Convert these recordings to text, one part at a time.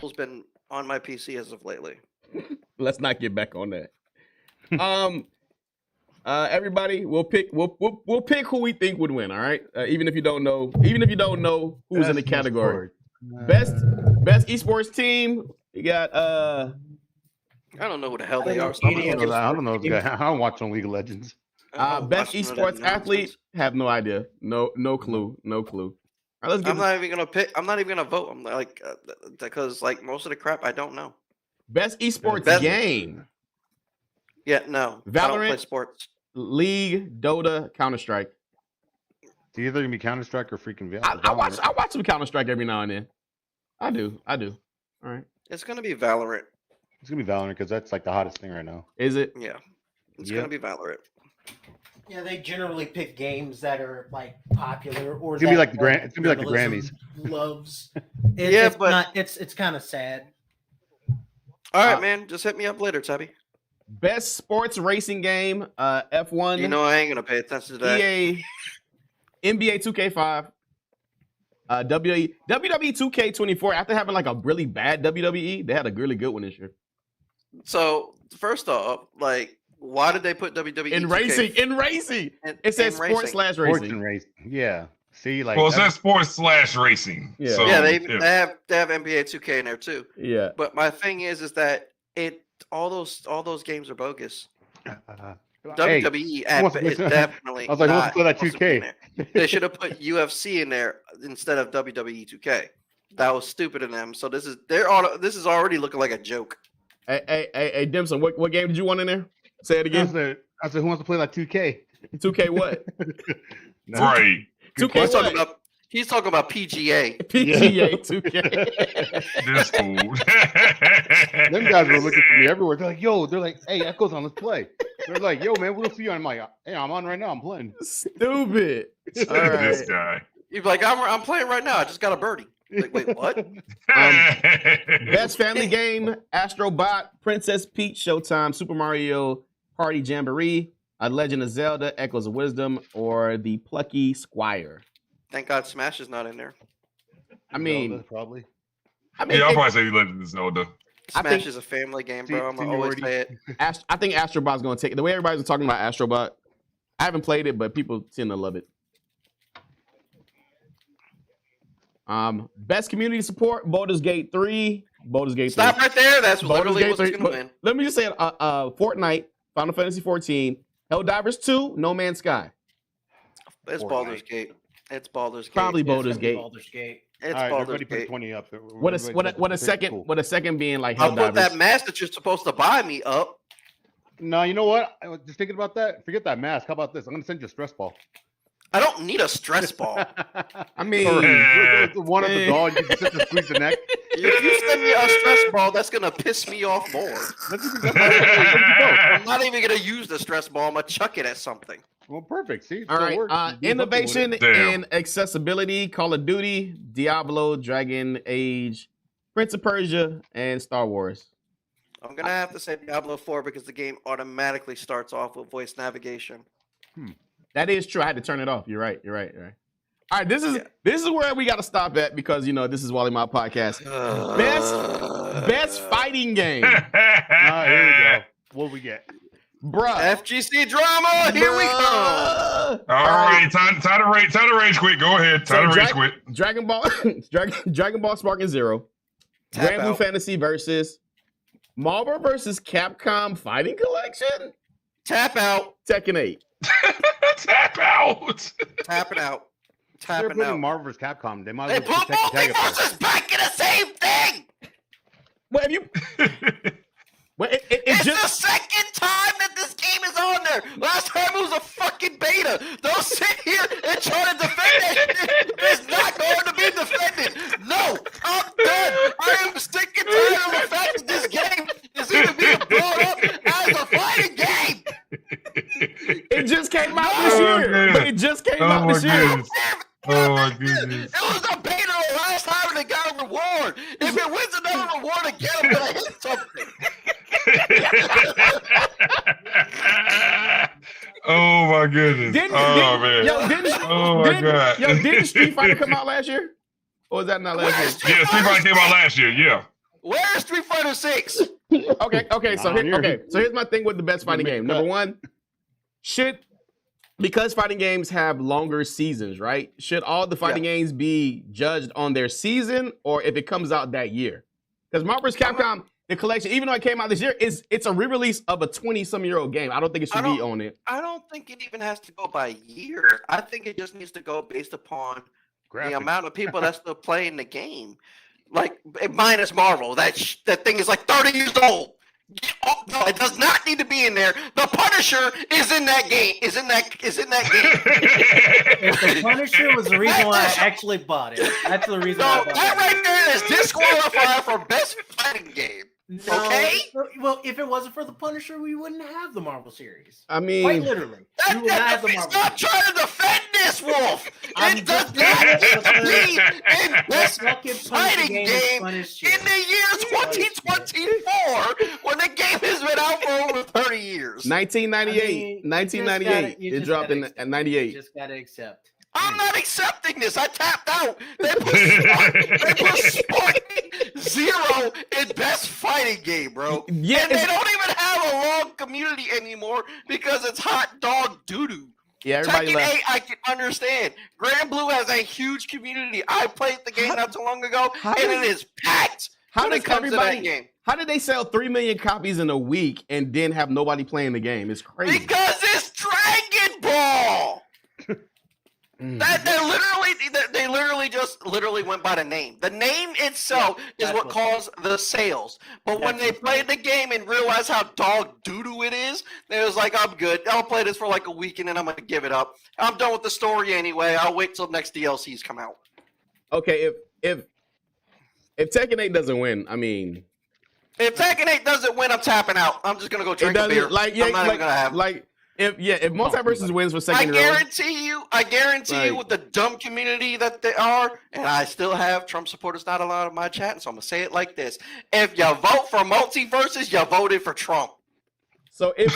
Has been on my PC as of lately. Let's not get back on that. Everybody, we'll pick who we think would win. All right, even if you don't know who's in the category. Best esports team. You got I don't know who the hell they are. I don't know. I don't watch on League of Legends. Best esports athlete. Have no idea. No clue. No clue. All right, let's get I'm not even gonna pick. I'm not even gonna vote. I'm like because like most of the crap I don't know. Best esports game. Yeah, no. Valorant, I don't play sports. League, Dota, Counter-Strike. It's either gonna be Counter-Strike or freaking Valorant. I watch some Counter-Strike every now and then. I do. All right. It's gonna be Valorant. It's gonna be Valorant because that's like the hottest thing right now. Is it? Yeah. It's gonna be Valorant. Yeah, they generally pick games that are like popular or It's gonna be like the Grammys. Loves. It's kind of sad. All right, man. Just hit me up later, Tabby. Best sports racing game, F1. You know I ain't gonna pay attention to that. EA, NBA 2K5, WWE 2K24. After having like a really bad WWE, they had a really good one this year. So first off, like, why did they put WWE in racing? It says sports/racing. And racing. Yeah. See, like, well, it says sports/racing. Yeah. So, yeah, they have NBA 2K in there too. Yeah. But my thing is that all those games are bogus. WWE is definitely. I was like, let's put that 2K. They should have put UFC in there instead of WWE 2K. That was stupid of them. So this is already looking like a joke. Hey, Dimson, what game did you want in there? Say it again. I said, who wants to play like 2K? 2K what? Right. 2K He's talking about PGA. PGA 2K. This fool. Them guys were looking for me everywhere. They're like, yo, hey, Echo's on, let's play. They're like, yo, man, we'll see you. I'm like, hey, I'm on right now. I'm playing. Stupid. All right. This guy. You're like, I'm playing right now. I just got a birdie. Like, wait, what? Best family game: Astro Bot, Princess Peach, Showtime, Super Mario Party Jamboree, A Legend of Zelda, Echoes of Wisdom, or The Plucky Squire. Thank God Smash is not in there. I mean, Zelda, probably. Yeah, I'll probably say Legend of Zelda. Smash is a family game, bro. I'm gonna always say it. I think Astrobot's going to take it. The way everybody's talking about Astrobot, I haven't played it, but people tend to love it. Best community support: Baldur's Gate 3. Baldur's Gate 3. Stop right there. That's Baldur's literally Gate what's 3. gonna win. Let me just say, Fortnite, Final Fantasy 14, Helldivers 2, No Man's Sky. It's Baldur's Gate. It's Baldur's Gate. Probably Baldur's Gate. It's All right, Baldur's everybody Gate. put 20 up. What a second being like I'll put Helldivers. that mask that you're supposed to buy me up. No, you know what? I was just thinking about that. Forget that mask. How about this? I'm gonna send you a stress ball. I don't need a stress ball. I mean, one of the dog you can sit to squeeze the neck. If you send me a stress ball, that's gonna piss me off more. I'm not even gonna use the stress ball. I'm gonna chuck it at something. Well, perfect. See, all right. Innovation in accessibility: Call of Duty, Diablo, Dragon Age, Prince of Persia, and Star Wars. I'm gonna have to say Diablo 4 because the game automatically starts off with voice navigation. That is true. I had to turn it off. You're right. All right, this is where we got to stop at because this is Wally Mob Podcast. Best fighting game. Here we go. What we get? Bruh. FGC drama. Here we go. All right, time to rage quit. Go ahead. Time to rage quit. Dragon Ball Sparking Zero. Grand Blue Fantasy versus Marvel versus Capcom Fighting Collection. Tap out. Tekken 8. Tap out. Tapping out. They're putting Marvel vs. Capcom. They might as well put Multiverses back in the same thing. What have you? It's the second time that this game is on there. Last time it was a fucking beta. Don't sit here and try to defend it. It's not going to be defended. No, I'm done. I am sick and tired of the fact that this game is even being brought up as a fighting game. It just came out this year. But it just came out this year. Oh my goodness. It was a beta the last time and it got a reward. If it wins another reward again, I'm going to hit something. Oh my goodness. Didn't Street Fighter come out last year? Or was that not last year? Yeah, Street Fighter came out last year, yeah. Where's Street Fighter 6? Okay. So here's my thing with the best fighting game. Number one, because fighting games have longer seasons, right? Should all the fighting games be judged on their season, or if it comes out that year? Because Marvel vs. Capcom, the collection, even though it came out this year, it's a re-release of a 20-some-year-old game. I don't think it should be on it. I don't think it even has to go by year. I think it just needs to go based upon the amount of people that's still playing the game. Like, minus Marvel, that thing is like 30 years old. Oh, no, it does not need to be in there. The Punisher is in that game. Is in that game. If the Punisher was the reason why I actually bought it. That's the reason. No, that right there is disqualified for best fighting game. No, okay. Well, if it wasn't for the Punisher, we wouldn't have the Marvel series. I mean, quite literally, we would not have the Marvel. Stop trying to defend this, Wolf. I'm It does just not saying, need to be in best fucking fighting game game in the year 2024 when the game has been out for over 30 years. 1998. 1998. It dropped in 98. You just gotta accept. I'm not accepting this. I tapped out. They put Sport Zero in best fighting game, bro. Yeah, and they don't even have a long community anymore because it's hot dog doo-doo. Yeah, everybody Tekken left. 8, I can understand. Grand Blue has a huge community. I played the game not too long ago, and it is packed when it comes to that game. How did they sell 3 million copies in a week and then have nobody playing the game? It's crazy. Because it's Dragon Ball. They literally just went by the name. The name itself is what caused the sales. But when they played the game and realized how dog doo-doo it is, they was like, I'm good. I'll play this for like a week and then I'm gonna give it up. I'm done with the story anyway. I'll wait till next DLCs come out. Okay, if Tekken 8 doesn't win, I mean, if Tekken 8 doesn't win, I'm tapping out. I'm just gonna go drink a beer. I'm not even gonna have. If Multiverses wins for second round, I guarantee you with the dumb community that they are, and I still have Trump supporters not allowed in my chat, so I'm gonna say it like this: if you vote for Multiverses, you voted for Trump. So if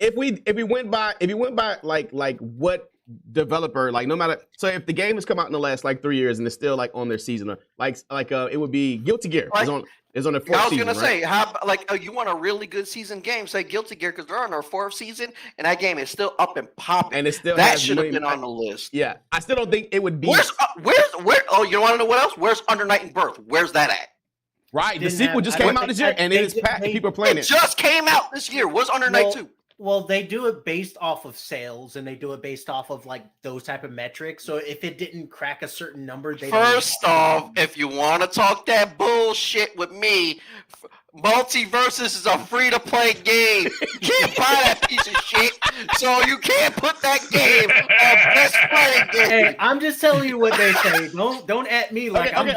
if we went by like what developer, like, no matter, so if the game has come out in the last like 3 years and it's still like on their season, or it would be Guilty Gear is on their fourth season. I was gonna say, you want a really good season game, say Guilty Gear, because they're on their fourth season and that game is still up and popping, and it still that should have been on the list. Yeah, I still don't think it would be. Oh, you want to know what else? Where's Under Night and Birth? Where's that at? Right, the sequel just came out this year, and it is packed. People are playing it. Just came out this year. Where's Under Night 2? Well, they do it based off of sales, and they do it based off of like those type of metrics. So if it didn't crack a certain number, they first off, if you want to talk that bullshit with me, Multiverses is a free-to-play game. You can't buy that piece of shit, so you can't put that game on best fighting game. Hey, I'm just telling you what they say. Don't at me like I'm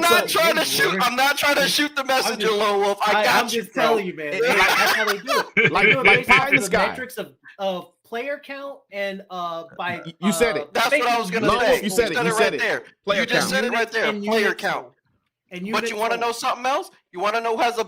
not trying to shoot. I'm not trying to shoot the messenger, Lone Wolf. I'm just telling you, man. That's how they do it. Like pie in the sky. Metrics of player count and by you said it. That's what I was gonna say. You said it. You said it. There. Player you just said it right there. Player count. But you want to know something else? You want to know who has a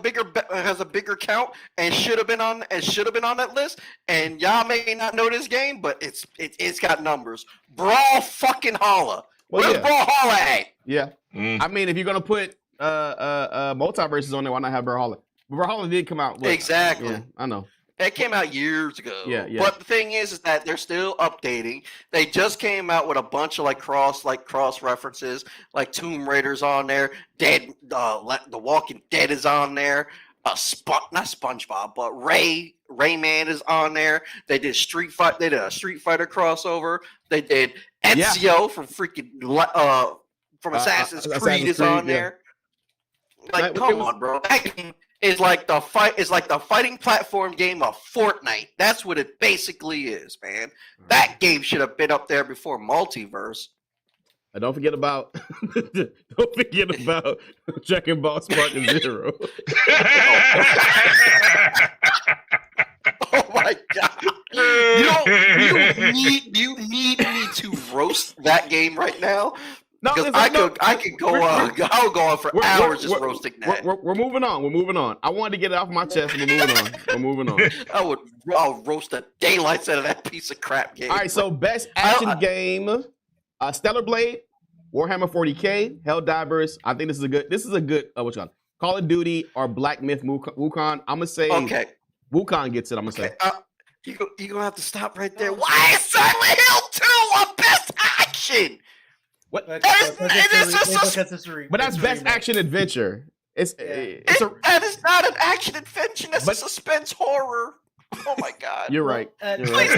bigger count and should have been on that list? And y'all may not know this game, but it's got numbers. Brawl fucking Holla. Where's Brawl Holla at? Yeah. I mean, if you're gonna put Multiverses on there, why not have Brawlhalla? Brawlhalla did come out. Exactly. Yeah, I know. It came out years ago. Yeah. But the thing is that they're still updating. They just came out with a bunch of cross references, like Tomb Raider's on there. The Walking Dead is on there. Not SpongeBob, but Rayman is on there. They did Street Fighter. They did a Street Fighter crossover. They did Ezio from from Assassin's Creed is on there. Like, come on, bro. That game is like the fighting platform game of Fortnite. That's what it basically is, man. That game should have been up there before Multiverse. And don't forget about Dragon Ball Spartan Zero. Oh my god! You need me to roast that game right now. No, I could go on. I'll go on for hours just roasting that. We're moving on. I wanted to get it off my chest. We're moving on. I would I'll roast the daylights out of that piece of crap game. All right, so best I- action game: Stellar Blade, Warhammer 40K, Helldivers. I think this is a good. What you call it? Call of Duty or Black Myth Wukong. I'm gonna say Okay. Wukong gets it. I'm gonna say. You're gonna have to stop right there. Why is Silent Hill 2 a best action? What? That is- But that's best action adventure. It's That is not an action adventure. That's But- a suspense horror. Oh my god. You're right. Uh, You're right.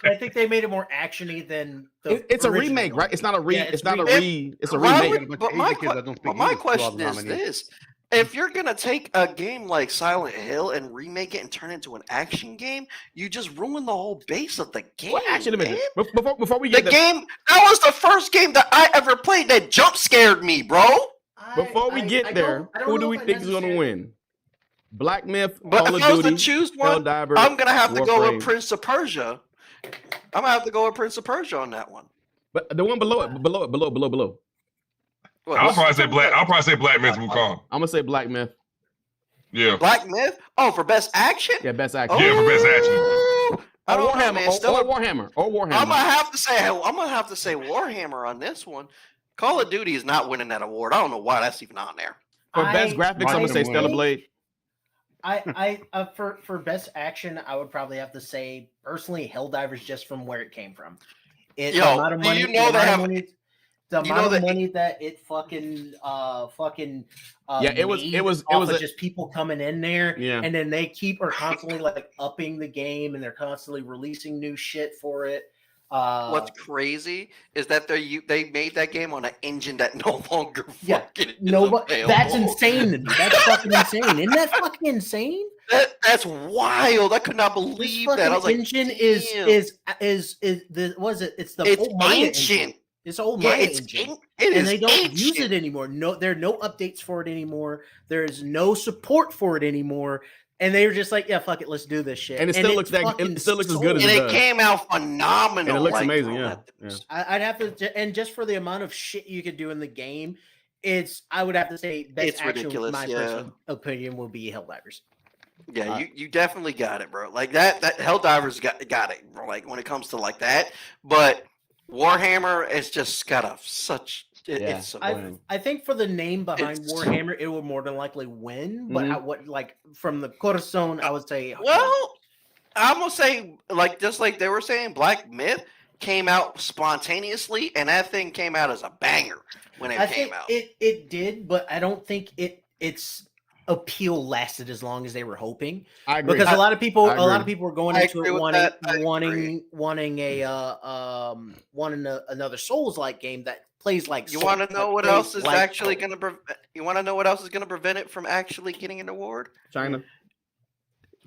I think they made it more actiony than the It's a original remake, right? It's not a re. Yeah, it's not a remake. re. It's a Why remake. would- But but my Asian kids that don't speak But my English still have question is nominees. this: if you're gonna take a game like Silent Hill and remake it and turn it into an action game, you just ruin the whole base of the game. What action adventure? man. Before we The get game that was the first game that I ever played that jump scared me, bro. before we get there, who do we think is going to win? Black Myth, But Call if of I was to Duty, choose one, Helldivers. I'm gonna have to go Warframe. with Prince of Persia. I'm gonna have to go with Prince of Persia on that one. But the one below it, below. What, I'll what's probably the say Black. one? I'll probably say Black Myth Wukong. I'm gonna say Black Myth. Yeah. Black Myth. Oh, for best action. Yeah, best action. Yeah, for best action. I Or don't know, Warhammer. man. Or Stellar- Warhammer. Or Warhammer. I'm gonna have to say Warhammer on this one. Call of Duty is not winning that award. I don't know why that's even on there. For best graphics, I'm gonna say I- Stellar Blade. For best action, I would probably have to say personally Helldivers just from where it came from. Yo, The amount of do money, you know the they amount have- of money, the you amount know of that- money that it Yeah, it was- made it was off of a- just people coming in there, Yeah. and then they are constantly like upping the game, and they're constantly releasing new shit for it. What's crazy is that they made that game on an engine that no longer Yeah, fucking is no, but that's available. insane. That's fucking insane. Isn't that fucking insane? That's wild. I could not This believe fucking that. I was like, engine damn. is the was it? It's the It's old Maya ancient. engine. It's old Yeah, Maya it's engine. it And is they don't use ancient. it anymore. No, there are no updates for it anymore. There's no support for it anymore. And they were just like, yeah, fuck it, let's do this shit. And it still looks fucking it still looks as good as And it it does. came out phenomenal. And it looks like, amazing, bro, yeah, that was- I'd have to, and just for the amount of shit you could do in the game, I would have to say best It's action. ridiculous, My yeah. personal opinion will be Helldivers. Yeah, you definitely got it, bro. Like that Helldivers got it, bro. Like when it comes to like that. But Warhammer is just got Yeah. it's I think for the name behind It's- Warhammer, it would more than likely win. But Mhm. I would like from the Corazon, I would say well, I'm gonna say like just like they were saying, Black Myth came out spontaneously, and that thing came out as a banger when it I came think out. it did, but I don't think its appeal lasted as long as they were hoping. I agree. Because a lot of people I agree. were going I into agree it with wanting that. I agree. wanting another Souls like game that plays like You Souls, want to know that what plays else is like actually Souls. gonna? You want to know what else is gonna prevent it from actually getting an award? China.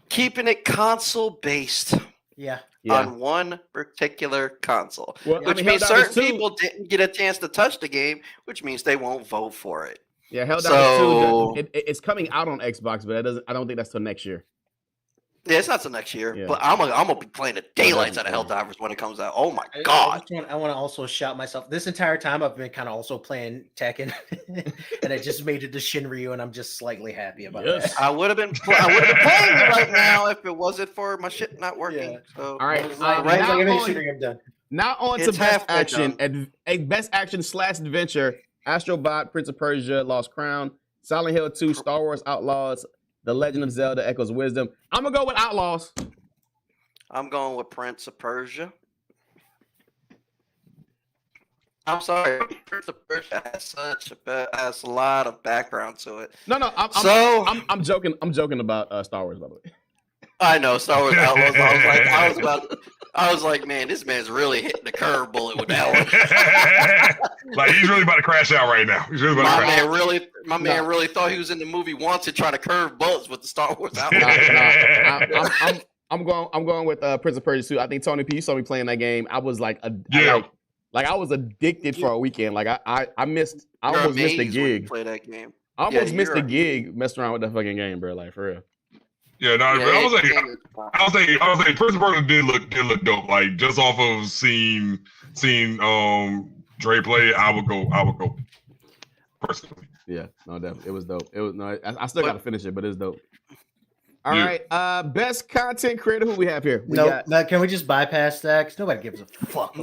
Keeping it console based Yeah. Yeah. on one particular console, Well, which I mean, means Helldivers certain 2 people didn't get a chance to touch the game, which means they won't vote for it. Yeah, Helldivers So- 2. It's coming out on Xbox, but I don't think that's till next year. Yeah, it's not till next year, Yeah. but I'm gonna be playing the daylights out of definitely. Helldivers when it comes out. Oh my I god! want to also shout myself. This entire time, I've been kind of also playing Tekken, and I just made it to Shinryu, and I'm just slightly happy about Yes. that. I would have been playing it right now if it wasn't for my shit not working. Yeah. So All right, As right long as I now get into on- Shinryu, I'm done. Now on to It's best halfway action. Best action / adventure. Astrobot, Prince of Persia, Lost Crown, Silent Hill 2, Star Wars Outlaws, The Legend of Zelda, Echoes of Wisdom. I'm gonna go with Outlaws. I'm going with Prince of Persia. I'm sorry, Prince of Persia has a lot of background to it. No, So I'm joking. I'm joking about Star Wars, by the way. I know Star Wars Outlaws. I was like, man, this man's really hitting the curve bullet with that one. Like he's really about to crash out right now. He's really about to crash. My man really thought he was in the movie Wanted trying to curve bullets with the Star Wars Nah, Outlaws. I'm going with Prince of Persia 2. I think Tony P, you saw me playing that game. I was like, Yeah. I was addicted for a weekend. Like I You're almost missed the amazed when you gig. play that game. I almost missed the you're- gig messing around with that fucking game, bro. Like for real. Yeah, no, Yeah, I was like, it- I was like, Prince of Persia did look dope. Like just off of seeing Dre play, I would go personally. Yeah, no, definitely. It was dope. It was no. I still got to finish it, but it's dope. All Yeah. right. Best content creator. Who we have here? We No, got. no, can we just bypass that? 'Cause nobody gives a fuck.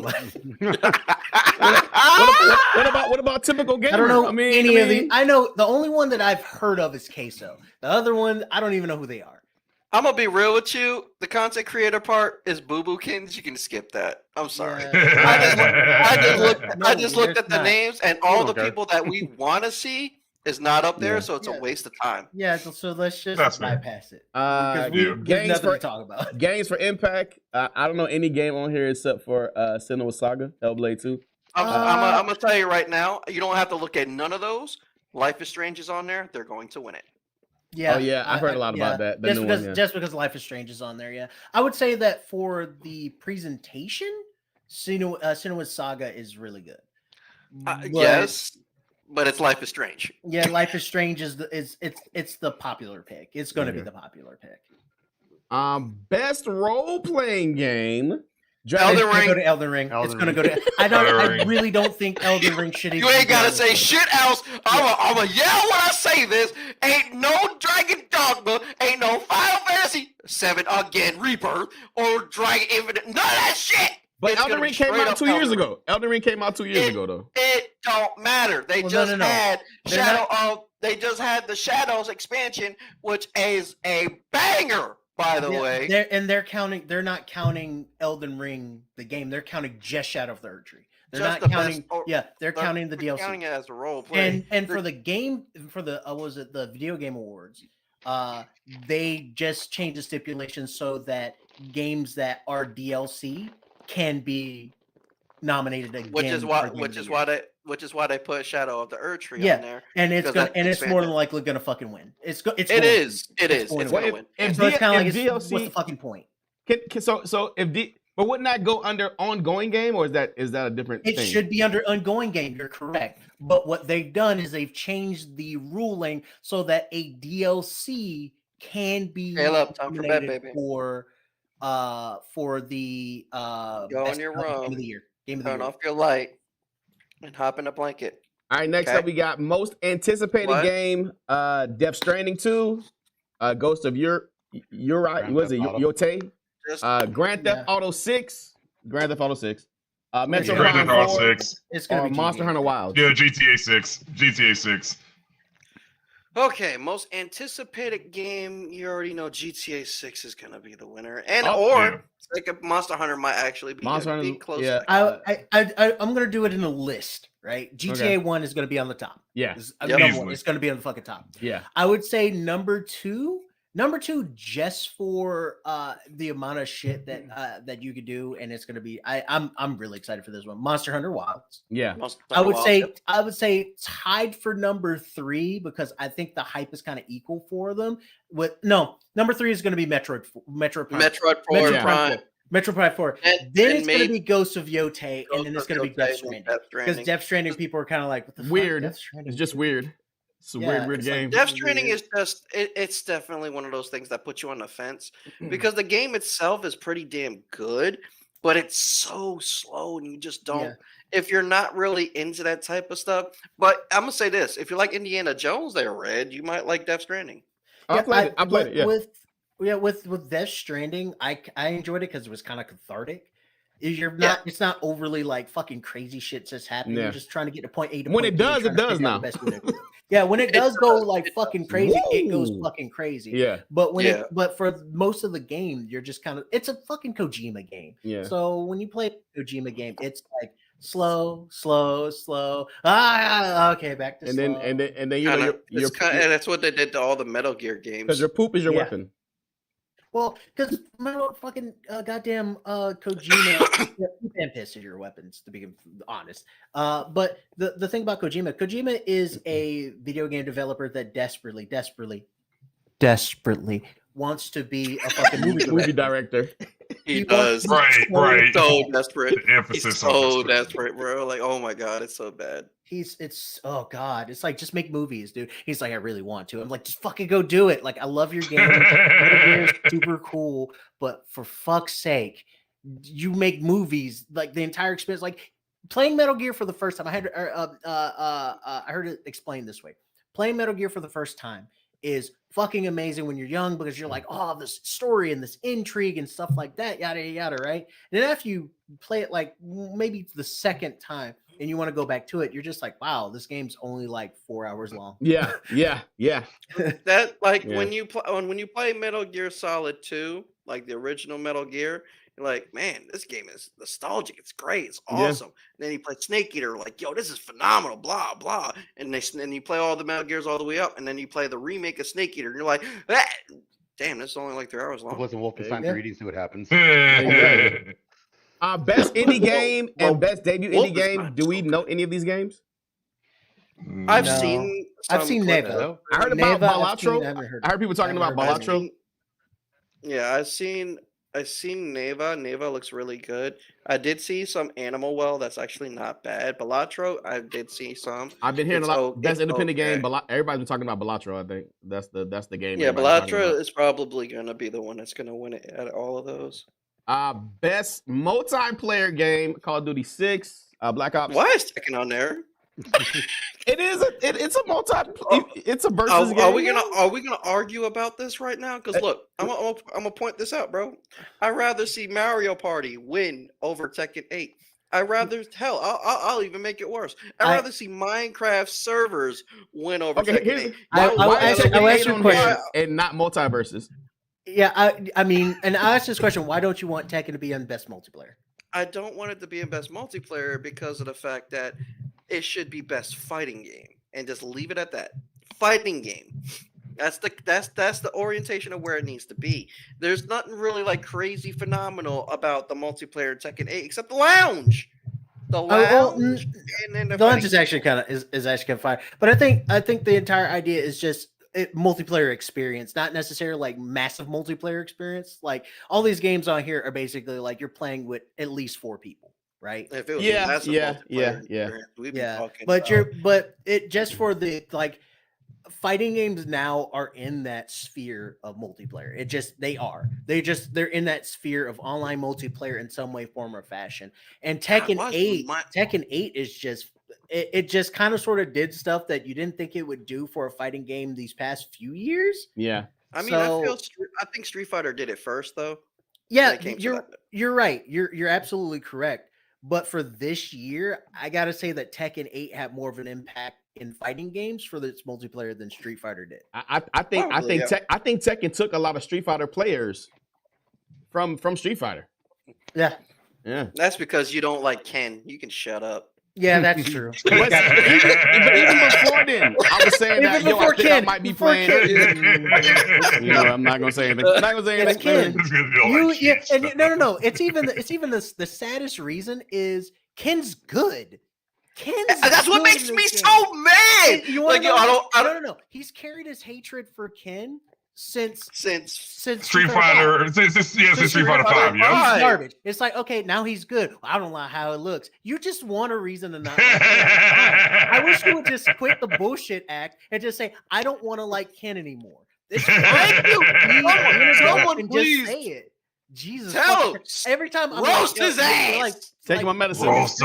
About What about typical gamer? I don't know any of the. the. I know the only one that I've heard of is Queso. The other one, I don't even know who they are. I'm gonna be real with you. The content creator part is Boo Boo Kins. You can skip that. I'm sorry. Yeah. I just looked there's at the not. names, and all don't the care. people that we want to see is not up there, Yeah. so it's Yeah. a waste of time. Yeah, so let's just That's fair. bypass it. Uh, Because yeah. there's Games nothing for to talk about. games for Impact. I don't know any game on here except for Senua Saga, Hellblade 2. I'm Uh, gonna tell you right now. You don't have to look at none of those. Life is Strange is on there. They're going to win it. Yeah. Oh, yeah, I've heard a lot about that, the Just new because, one, yeah. just because Life is Strange is on there, yeah. I would say that for the presentation, Senua's Saga is really good. But- Yes, but it's Life is Strange. Yeah, Life is Strange is it's the popular pick. It's going to be Okay. the popular pick. Best role playing game. Elden It's gonna Ring. go to Elden Ring. It's Elden going to Ring. go to. I don't. Elden I Ring. really don't think Elden Ring should. You even ain't be gotta on say this list. shit else. I'm a yell when I say this. Ain't no Dragon Dogma, ain't no Final Fantasy 7 again, Rebirth, or Dragon Infinite. None of that shit. But It's Elden gonna Ring be came straight out up 2 years Elden Ring. ago. Elden Ring came out 2 years ago, though. It don't matter. They Well, just no. had They're not- They just had the Shadows expansion, which is a banger, by the Yeah, way. they're counting. They're not counting Elden Ring the game. They're counting just Shadow of the Erdtree. They're Just not the counting. best- or- Yeah, they're counting the They're DLC. counting it as a role play. And for the game, for the was it the Video Game Awards? They just changed the stipulations so that games that are DLC can be nominated again. which is for why Game of which the is Year. why they put Shadow of the Erdtree Yeah. on there. and it's because gonna that's and it's more expansion. than likely gonna fucking win. It's It going to. is. It is. going It's to gonna If, win. if, So it's kind of like if what's the DLC fucking point? but wouldn't that go under ongoing game, or is that a different It thing? should be under ongoing game. You're correct. But what they've done is they've changed the ruling so that a DLC can be Caleb, time for bed, nominated baby. for the Go on best your game room. of the year. Game of the Turn year. off your light and hop in a blanket. All right, next Okay. up we got most anticipated What? game, Death Stranding 2, Ghost of Uri, was it Theft Auto. Yote? Just Grand Theft Auto 6, Metro Grand Prime Grand Theft Auto 4, 6. It's gonna or be Monster GTA. Hunter Wilds. Yeah, GTA 6. GTA 6. okay. Most anticipated game. You already know GTA 6 is gonna be the winner, and Oh, or yeah. like a Monster Hunter might actually be, Monster be Hunter, close. yeah. I'm gonna do it in a list, right? GTA 1 is gonna be on the top. Yeah, It's, Yep. number one. Easily. It's gonna be on the fucking top. yeah. I would say number two, just for the amount of shit that you could do, and it's gonna be. I'm really excited for this one. Monster Hunter Wilds. Yeah. Monster I Hunter would Wilds, say yep. tied for number 3 because I think the hype is kind of equal for them. Number 3 is going to be Metro Prime. Metroid 4 Metroid Prime. Metro Prime 4. And- Then and it's going to made be Ghost of Yote, and then it's going to be Ghost of Death Yote Stranding. and Death Because Stranding. Death Stranding, people are kind of like, what the Weird. fuck? Death Stranding? It's just weird. It's a Yeah, weird it's like game. Death Stranding weird. is just it's definitely one of those things that puts you on the fence Mm. because the game itself is pretty damn good, but it's so slow and you just don't Yeah. if you're not really into that type of stuff. But I'm gonna say this: if you like Indiana Jones, there, Red, you might like Death Stranding. I played it. I played it. Yeah. With Death Stranding, I enjoyed it because it was kind of cathartic. You're not. It's not overly like fucking crazy shit just happening. Yeah. You're just trying to get to point A to When point it B, does, trying it to does figure out now. the best way to do it. Yeah, when it It does go does, like it fucking does. crazy, it goes Woo! fucking crazy. Yeah. But when Yeah. but for most of the game, you're just kind of. It's a fucking Kojima game. Yeah. So when you play a Kojima game, it's like slow. Okay, back to And slow. then you know And that's what they did to all the Metal Gear games. because your poop is your Yeah. weapon. Well, because fucking goddamn Kojima and piss is your weapons, to be honest. But the thing about Kojima is a video game developer that desperately wants to be a fucking Movie director. He he does. wants- Right. So desperate. The He's emphasis on so this. desperate, bro. Like, oh my god, it's so bad. it's oh god, it's like just make movies, dude. He's like, I really want to. I'm like, just fucking go do it. Like, I love your game. Metal Gear is super cool, but for fuck's sake, you make movies. Like the entire experience, like playing Metal Gear for the first time. I heard it explained this way: playing Metal Gear for the first time is fucking amazing when you're young because you're like, oh, this story and this intrigue and stuff like that, yada yada, right? And then after you play it like maybe the second time and you want to go back to it, you're just like, wow, this game's only like 4 hours long. Yeah. That like Yeah. when you play Metal Gear Solid 2, like the original Metal Gear, you're like, man, this game is nostalgic. It's great. It's Yeah. awesome. And then you play Snake Eater, like, yo, this is phenomenal. Blah blah. And then you play all the Metal Gears all the way up, and then you play the remake of Snake Eater, and you're like, ah, damn, this is only like 3 hours It long. wasn't Wolfenstein Yeah. 3D. See what happens. Best indie game and best debut indie Wolfenstein game. is Do we so know any of these games? I've No. seen I've some seen clips. Neva. I heard about Neva, I've seen, I Balatro. haven't heard. I heard people talking about I've Balatro. Yeah, I've seen Neva. Neva looks really good. I did see some Animal Well that's actually not bad. Balatro, I did see some. I've been hearing It's a lot. o- Best it's independent okay. game. Everybody's been talking about Balatro. I think that's the game. Yeah, everybody's talking Balatro about. is probably gonna be the one that's gonna win it out of all of those. Best multiplayer game. Call of Duty 6. Black Ops. Why is Tekken on there? It is. It's a It's a versus game. Are we gonna argue about this right now? Because look, I'm gonna point this out, bro. I'd rather see Mario Party win over Tekken 8. I'd rather I'll even make it worse. I'd rather see Minecraft servers win over Okay, Tekken here's 8. why is it I'll we ask hate you a on question. here and not multiverses? Yeah, I mean, and I asked this question: why don't you want Tekken to be on best multiplayer? I don't want it to be in best multiplayer because of the fact that it should be best fighting game, and just leave it at that. Fighting game. That's the orientation of where it needs to be. There's nothing really like crazy phenomenal about the multiplayer in Tekken 8 except the lounge. The well, lounge and then The launch fighting is actually kind of is actually kind of fire, but I think the entire idea is just multiplayer experience, not necessarily like massive multiplayer experience. Like all these games on here are basically like you're playing with at least 4 people, right? If it was Yeah, a massive yeah, multiplayer yeah. experience, we'd be Yeah, talking but about- it just for the like fighting games now are in that sphere of multiplayer. They're in that sphere of online multiplayer in some way, form, or fashion. And Tekken why is 8, my- Tekken 8 is just it just kind of sort of did stuff that you didn't think it would do for a fighting game these past few years. Yeah. I mean, so- I think Street Fighter did it first though. Yeah, it came to you're that. you're right. You're absolutely correct. But for this year, I gotta say that Tekken 8 had more of an impact in fighting games for its multiplayer than Street Fighter did. I think Probably, yeah. I think Tekken took a lot of Street Fighter players from Street Fighter. Yeah, Yeah. That's because you don't like Ken. You can shut up. yeah, that's true. But even before then, I was saying that Even yo, I before think I Ken, might be before playing. Ken. You know, I'm not gonna say anything. I'm not gonna say It's anything. Ken. Yeah, and no. It's even the saddest reason is Ken's good. Ken's That's what good makes in me this so game. mad. And you wanna Like, yo, know I why? don't. No. He's carried his hatred for Ken since Since Street Fighter, since Street Fighter 5, yeah. Five. He's garbage. It's like, okay, now he's good. I don't like how it looks. You just want a reason to not like Ken. Fine. I wish you would just quit the bullshit act and just say, I don't want to like Ken anymore. It's Thank you. Someone and please just say it. Jesus. tell fucking him. Christ. Every time I'm Roast like, his yo, ass. Taking my medicine. Roast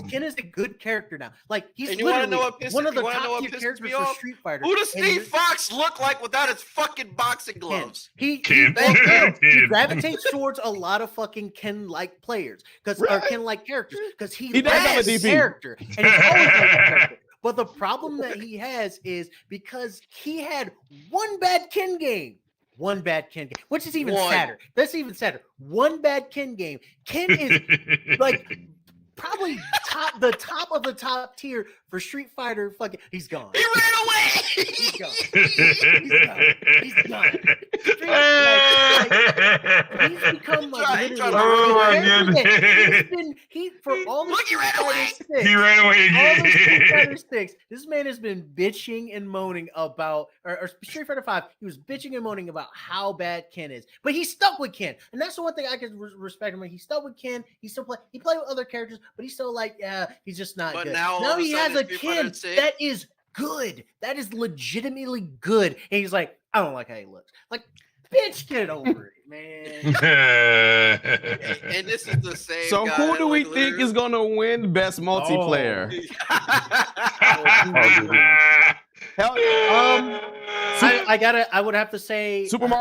Ken is a good character now. Like he's And you wanna literally know what pisses- one of the you wanna know top what tier pisses characters me for off? Street Fighter. Who does And Steve you're- Fox look like without his fucking boxing Ken. gloves? He Ken. he Ken. gravitates towards a lot of fucking Ken-like players or Really? Ken-like characters because He does have a likes DP. character and he's always liked the character. But the problem that he has is because he had one bad Ken game. One bad Ken game, which is even One. sadder. That's even sadder. One bad Ken game. Ken is like probably the top of the top tier for Street Fighter. Fucking, he's gone. He ran away. He's gone. He's gone. He's become like He literally tried to Oh my everything. goodness. He's been for all the Look, he Street ran away. Fighter 6, He ran away all the Street again. Fighter 6. This man has been bitching and moaning about, or Street Fighter 5. He was bitching and moaning about how bad Ken is, but he's stuck with Ken, and that's the one thing I can respect him. He's stuck with Ken. He still play. He played with other characters, but he's still like, yeah, he's just not But good. now all of a he has sudden a Street Fighter Ken 6 that is good. That is legitimately good, and he's like, I don't like how he looks. Like, bitch, get over it, man. And this is the same. So guy who that, do we like, think is gonna win best multiplayer? literally- Hell yeah. I would have to say Super Mario